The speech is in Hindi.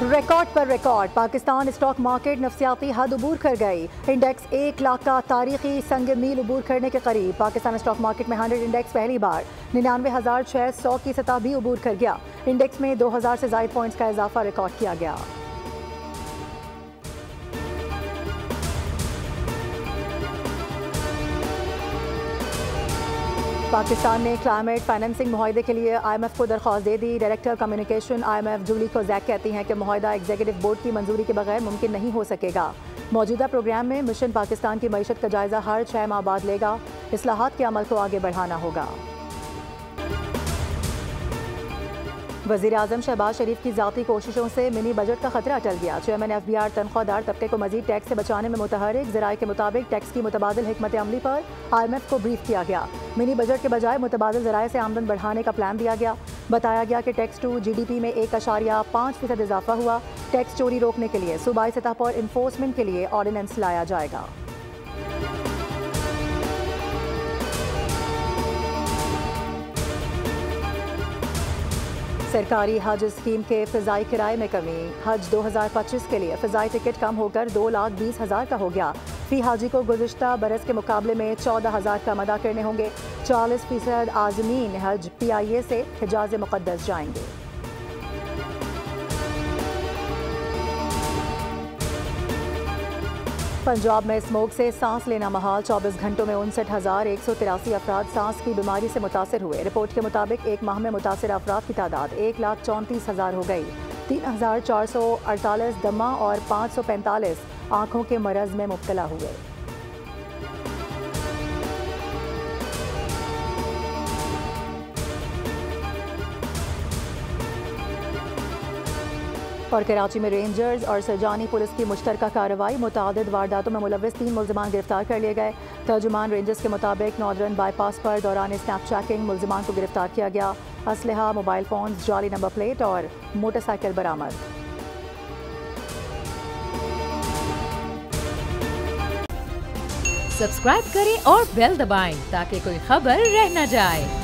रिकॉर्ड पर रिकॉर्ड, पाकिस्तान स्टॉक मार्केट नफसियाती हद अबूर कर गई। इंडेक्स 1 लाख का तारीखी संग मील अबूर करने के करीब। पाकिस्तान स्टॉक मार्केट में 100 इंडेक्स पहली बार 99,600 की सतह भी अबूर कर गया। इंडेक्स में 2000 से ज़ायद पॉइंट्स का इजाफा रिकॉर्ड किया गया। पाकिस्तान ने क्लाइमेट फाइनेंसिंग मुआहदे के लिए IMF को दरख्वास्त दे दी। Director communication IMF Julie Kozack कहती हैं कि मुआहदा एग्जीक्यूटिव बोर्ड की मंजूरी के बगैर मुमकिन नहीं हो सकेगा। मौजूदा प्रोग्राम में मिशन पाकिस्तान की मईशत का जायजा हर 6 माह बाद लेगा। इस्लाहात के अमल को आगे बढ़ाना होगा। वज़ीर आज़म शहबाज शरीफ की ज़ाती कोशिशों से मिनी बजट का खतरा टल गया। चेयरमैन FBR तनख्वाहदार तबके को मजीद टैक्स से बचाने में मुतहरिक। ज़राए के मुताबिक टैक्स की मुतबादिल हिकमत अमली पर IMF को ब्रीफ किया गया। मिनी बजट के बजाय मुतबादिल ज़राए से आमदन बढ़ाने का प्लान दिया गया। बताया गया कि टैक्स टू GDP में 1.5% इजाफा हुआ। टैक्स चोरी रोकने के लिए सूबाई सतह पर इन्फोर्समेंट के लिए ऑर्डिनेंस लाया जाएगा। सरकारी हज स्कीम के फ़िज़ाई किराए में कमी। हज 2025 के लिए फ़िज़ाई टिकट कम होकर 2,20,000 का हो गया। फी हाजी को गुज़िश्ता बरस के मुकाबले में 14,000 कम अदा करने होंगे। 40% आज़मीन हज PIA से हिजाज़ मुक़द्दस जाएंगे। पंजाब में स्मोक से सांस लेना महाल। 24 घंटों में 59,183 अफराद सांस की बीमारी से मुतासर हुए। रिपोर्ट के मुताबिक एक माह में मुतासर अफराद की तादाद 1,34,000 हो गई। 3,448 दमा और 545 आंखों के मरज में मुब्तला हुए। और कराची में रेंजर्स और सरजानी पुलिस की मुश्तरका कार्रवाई। मुतादिद वारदातों में मुलव्विस 3 मुल्ज़िमान गिरफ्तार कर लिए गए। तर्जुमान रेंजर्स के मुताबिक नॉर्दर्न बाईपास पर दौरान स्नैप चैकिंग मुल्ज़िमान को गिरफ्तार किया गया। असलहा, मोबाइल फोन, जाली नंबर प्लेट और मोटरसाइकिल बरामद। सब्सक्राइब करें और बेल दबाएं ताकि कोई खबर रह न जाए।